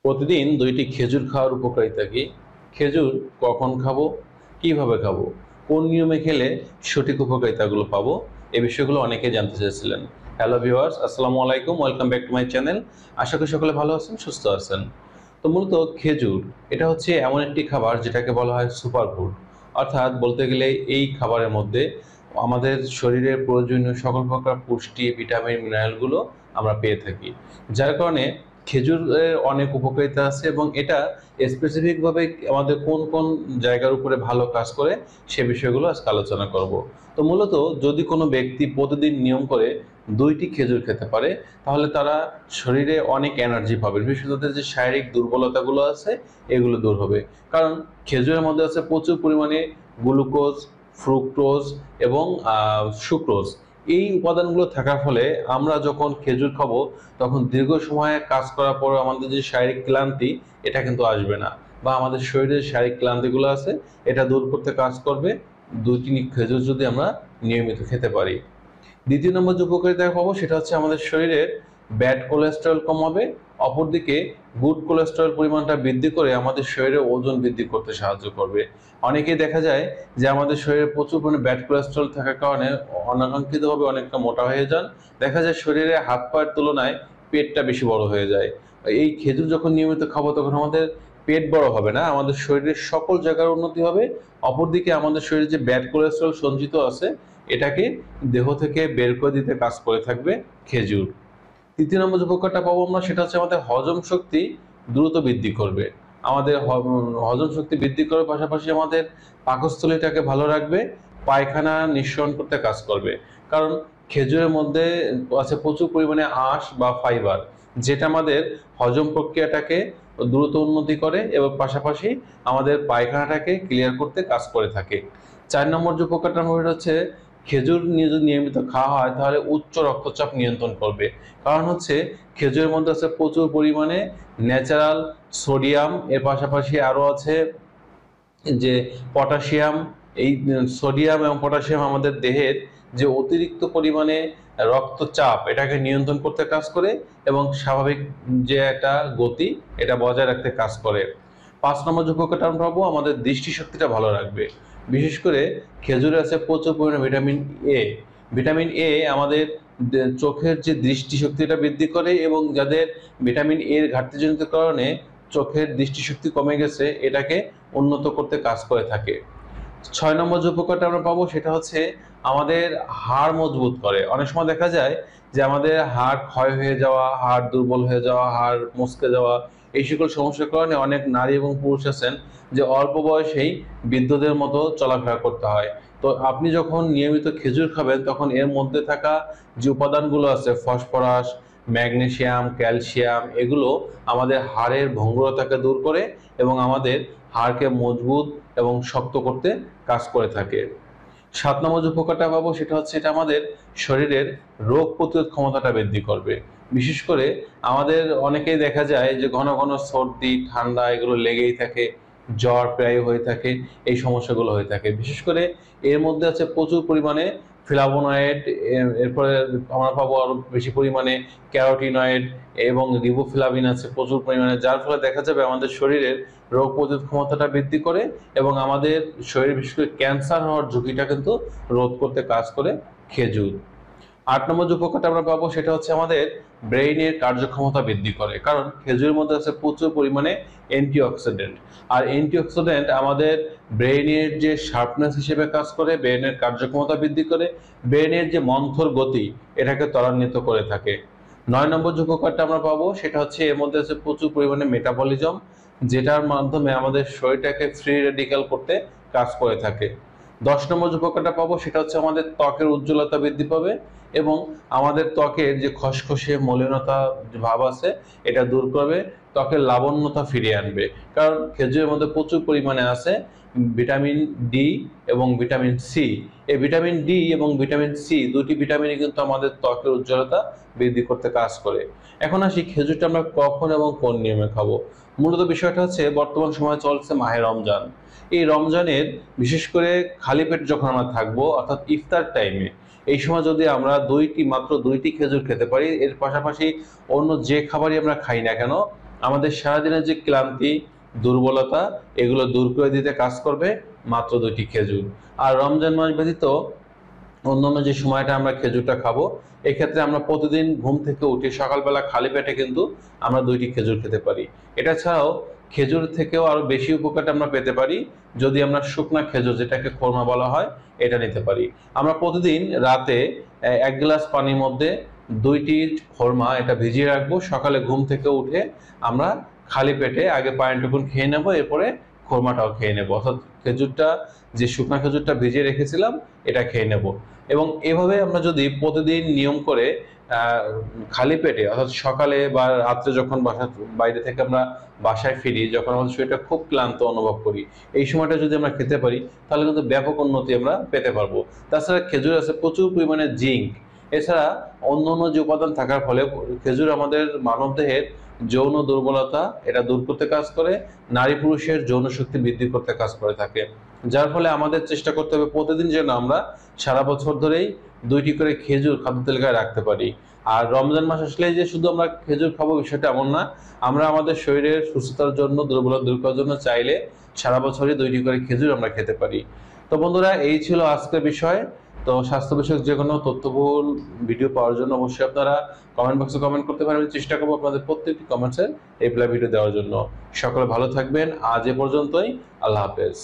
প্রতিদিন 2টি খেজুর খাওয়ার উপকারিতা কি? খেজুর কখন খাবো, কিভাবে খাবো, কোন নিয়মে খেলে সঠিক উপকারিতাগুলো পাবো, এই বিষয়গুলো অনেকে জানতে চেয়েছিলেন। হ্যালো ভিউয়ার্স, আসসালামু আলাইকুম, welcome back to my channel. আশা করি সকলে ভালো আছেন, সুস্থ আছেন। তো মূলত খেজুর এটা হচ্ছে এমন একটি খাবার যেটাকে বলা হয় সুপার ফুড। অর্থাৎ বলতে গেলে এই খাবারের মধ্যে আমাদের শরীরের প্রয়োজনীয় সকল প্রকার পুষ্টি, ভিটামিন, মিনারেলগুলো আমরা পেয়ে থাকি। যার কারণে খেজুরের অনেক উপকারিতা আছে এবং এটা স্পেসিফিকভাবে আমাদের কোন কোন জায়গার উপরে ভালো কাজ করে সে বিষয়গুলো আজকে আলোচনা করব। তো মূলত যদি কোনো ব্যক্তি প্রতিদিন নিয়ম করে 2টি খেজুর খেতে পারে তাহলে তারা শরীরে অনেক এনার্জি পাবে, বিশেষত তাদের যে শারীরিক দুর্বলতাগুলো আছে এগুলো দূর হবে। কারণ খেজুরের মধ্যে আছে প্রচুর পরিমাণে গ্লুকোজ, ফ্রুক্টোজ এবং সুক্রোজ। এই উপাদানগুলো থাকার ফলে আমরা যখন খেজুর খাবো তখন দীর্ঘ সময়ে কাজ করার পর আমাদের যে শারীরিক ক্লান্তি এটা কিন্তু আসবে না, বা আমাদের শরীরের শারীরিক ক্লান্তিগুলো আছে এটা দূর করতে কাজ করবে 2টি খেজুর যদি আমরা নিয়মিত খেতে পারি। দ্বিতীয় নম্বর যে উপকারিতা পাবো সেটা হচ্ছে আমাদের শরীরের ব্যাড কোলেস্টেরল কমাবে, অপরদিকে গুড কোলেস্টেরল পরিমাণটা বৃদ্ধি করে আমাদের শরীরে ওজন বৃদ্ধি করতে সাহায্য করবে। অনেকেই দেখা যায় যে আমাদের শরীরে প্রচুর পরিমাণে ব্যাড কোলেস্টেরল থাকার কারণে অনাকাঙ্ক্ষিতভাবে অনেকটা মোটা হয়ে যান। দেখা যায় শরীরে হাত পায়ের তুলনায় পেটটা বেশি বড় হয়ে যায়। এই খেজুর যখন নিয়মিত খাবো তখন আমাদের পেট বড় হবে না, আমাদের শরীরের সকল জায়গার উন্নতি হবে। অপরদিকে আমাদের শরীরে যে ব্যাড কোলেস্টেরল সঞ্চিত আছে এটাকে দেহ থেকে বের করে দিতে কাজ করে থাকবে খেজুর। তৃতীয় নম্বর যে উপকারটা পাবো আমরা সেটা হচ্ছে আমাদের হজম শক্তি দ্রুত বৃদ্ধি করবে। আমাদের হজম শক্তি বৃদ্ধি করার পাশাপাশি আমাদের পাকস্থলীটাকে ভালো রাখবে, পায়খানা নিঃসরণ করতে কাজ করবে। কারণ খেজুরের মধ্যে আছে প্রচুর পরিমাণে আঁশ বা ফাইবার, যেটা আমাদের হজম প্রক্রিয়াটাকে দ্রুত উন্নতি করে এবং পাশাপাশি আমাদের পায়খানাটাকে ক্লিয়ার করতে কাজ করে থাকে। 4 নম্বর যে উপকারটা হচ্ছে খেজুর যদি নিয়মিত খাওয়া হয় তাহলে উচ্চ রক্তচাপ নিয়ন্ত্রণ করবে। কারণ হচ্ছে খেজুরের মধ্যে আছে প্রচুর পরিমাণে ন্যাচারাল সোডিয়াম, এর পাশাপাশি আরও আছে যে পটাশিয়াম। এই সোডিয়াম এবং পটাশিয়াম আমাদের দেহের যে অতিরিক্ত পরিমাণে রক্তচাপ এটাকে নিয়ন্ত্রণ করতে কাজ করে এবং স্বাভাবিক যে একটা গতি এটা বজায় রাখতে কাজ করে। 5 নম্বর যে উপকারটা আমরা পাবো আমাদের দৃষ্টিশক্তিটা ভালো রাখবে। বিশেষ করে খেজুরে আছে প্রচুর পরিমাণে ভিটামিন এ। ভিটামিন এ আমাদের চোখের যে দৃষ্টিশক্তিটা বৃদ্ধি করে এবং যাদের ভিটামিন এর ঘাটতিজনিত কারণে চোখের দৃষ্টিশক্তি কমে গেছে এটাকে উন্নত করতে কাজ করে থাকে। 6 নম্বর যে উপকারটা আমরা পাবো সেটা হচ্ছে আমাদের হাড় মজবুত করে। অনেক সময় দেখা যায় যে আমাদের হাড় ক্ষয় হয়ে যাওয়া, হাড় দুর্বল হয়ে যাওয়া, হাড় মচকে যাওয়া, এই সকল সমস্যার কারণে অনেক নারী এবং পুরুষ আছেন যে অল্প বয়সেই বৃদ্ধদের মতো চলাফেরা করতে হয়। তো আপনি যখন নিয়মিত খেজুর খাবেন তখন এর মধ্যে থাকা যে উপাদানগুলো আছে ফসফরাস, ম্যাগনেসিয়াম, ক্যালসিয়াম, এগুলো আমাদের হাড়ের ভঙ্গুরতাকে দূর করে এবং আমাদের হাড়কে মজবুত এবং শক্ত করতে কাজ করে থাকে। 7 নম্বর যে উপকারটা পাবো সেটা হচ্ছে এটা আমাদের শরীরের রোগ প্রতিরোধ ক্ষমতাটা বৃদ্ধি করবে। বিশেষ করে আমাদের অনেকেই দেখা যায় যে ঘন ঘন সর্দি, ঠান্ডা এগুলো লেগেই থাকে, জ্বর প্রায় হয়ে থাকে, এই সমস্যাগুলো হয়ে থাকে। বিশেষ করে এর মধ্যে আছে প্রচুর পরিমাণে ফ্লাভোনয়েড, এরপরে আমরা পাবো আরো বেশি পরিমাণে ক্যারোটিনয়েড এবং রিবোফ্লাভিন আছে প্রচুর পরিমাণে, যার ফলে দেখা যাবে আমাদের শরীরের রোগ প্রতিরোধ ক্ষমতাটা বৃদ্ধি করে এবং আমাদের শরীরে বিশেষ করে ক্যান্সার হওয়ার ঝুঁকিটা কিন্তু রোধ করতে কাজ করে খেজুর। 8 নম্বর যে উপকারটা আমরা পাবো সেটা হচ্ছে আমাদের ব্রেইনের কার্যক্ষমতা বৃদ্ধি করে। কারণ খেজুরের মধ্যে আছে প্রচুর পরিমাণে অ্যান্টিঅক্সিডেন্ট, আর অ্যান্টিঅক্সিডেন্ট আমাদের ব্রেইনের যে শার্পনেস হিসেবে কাজ করে, ব্রেইনের কার্যক্ষমতা বৃদ্ধি করে, ব্রেইনের যে মন্থর গতি এটাকে ত্বরান্বিত করে থাকে। 9 নম্বর যে উপকারটা আমরা পাবো সেটা হচ্ছে এর মধ্যে আছে প্রচুর পরিমাণে মেটাবলিজম, যেটার মাধ্যমে আমাদের শরীরটাকে ফ্রি রেডিক্যাল করতে কাজ করে থাকে। 10 নম্বর যে উপকারটা পাবো সেটা হচ্ছে আমাদের ত্বকের উজ্জ্বলতা বৃদ্ধি পাবে এবং আমাদের ত্বকের যে খসখসে মলিনতা ভাব আছে এটা দূর করবে, ত্বকের লাবণ্যতা ফিরিয়ে আনবে। কারণ খেজুরের মধ্যে প্রচুর পরিমাণে আছে ভিটামিন ডি এবং ভিটামিন সি। এই ভিটামিন ডি এবং ভিটামিন সি 2টি ভিটামিনই কিন্তু আমাদের ত্বকের উজ্জ্বলতা বৃদ্ধি করতে কাজ করে। এখন আসি খেজুরটা আমরা কখন এবং কোন নিয়মে খাবো। মূলত বিষয়টা হচ্ছে বর্তমান সময়ে চলছে মাহে রমজান। এই রমজানের বিশেষ করে খালি পেট যখন আমরা থাকবো অর্থাৎ ইফতার টাইমে, এই সময় যদি আমরা মাত্র দুইটি খেজুর খেতে পারি, এর পাশাপাশি অন্য যে খাবারই আমরা খাই না কেন আমাদের সারাদিনের যে ক্লান্তি, দুর্বলতা, এগুলো দূর করে দিতে কাজ করবে মাত্র 2টি খেজুর। আর রমজান মাস ব্যতীত অন্যান্য যে সময়টা আমরা খেজুরটা খাবো, এক্ষেত্রে আমরা প্রতিদিন ঘুম থেকে উঠে সকালবেলা খালি পেটে কিন্তু আমরা 2টি খেজুর খেতে পারি। এটা ছাড়াও খেজুর থেকেও আরো বেশি উপকারটা আমরা পেতে পারি যদি আমরা শুকনা খেজুর, যেটাকে খোরমা বলা হয়, এটা নিতে পারি। আমরা প্রতিদিন রাতে 1 গ্লাস পানির মধ্যে 2টি খোরমা এটা ভিজিয়ে রাখবো। সকালে ঘুম থেকে উঠে আমরা খালি পেটে আগে পানিটুকুন খেয়ে নেব, এরপরে খোরমাটাও খেয়ে নেব। অর্থাৎ খেজুরটা, যে শুকনা খেজুরটা ভিজিয়ে রেখেছিলাম, এটা খেয়ে নেব। এবং এভাবে আমরা যদি প্রতিদিন নিয়ম করে খালি পেটে, অর্থাৎ সকালে বা রাত্রে যখন বাইরে থেকে আমরা বাসায় ফিরি, যখন আমাদের শরীরটা খুব ক্লান্ত অনুভব করি, এই সময়টা যদি আমরা খেতে পারি তাহলে কিন্তু ব্যাপক উন্নতি আমরা পেতে পারবো। তাছাড়া খেজুর আছে প্রচুর পরিমাণে জিঙ্ক। এছাড়া অন্যান্য যে উপাদান থাকার ফলে খেজুর আমাদের মানবদেহের যৌন দুর্বলতা এটা দূর করতে কাজ করে, নারী পুরুষের যৌন শক্তি বৃদ্ধি করতে কাজ করে থাকে। যার ফলে আমাদের চেষ্টা করতে হবে প্রতিদিন যেন আমরা সারা বছর ধরেই 2টি করে খেজুর খাদ্য তালিকায় রাখতে পারি। আর রমজান মাস আসলে যে শুধু আমরা খেজুর খাবো বিষয়টা এমন না, আমরা আমাদের শরীরের সুস্থতার জন্য, দুর্বলতা দূর করার জন্য চাইলে সারা বছরই 2টি করে খেজুর আমরা খেতে পারি। তো বন্ধুরা, এই ছিল আজকের বিষয়। তো স্বাস্থ্য বিষয়ক যে কোনো তথ্যবহুল ভিডিও পাওয়ার জন্য অবশ্যই আপনারা কমেন্ট বক্সে কমেন্ট করতে পারেন। আমি চেষ্টা করবো আপনাদের প্রত্যেকটি কমেন্টসের রিপ্লাই ভিডিও দেওয়ার জন্য। সকলে ভালো থাকবেন। আজ এ পর্যন্তই। আল্লাহ হাফেজ।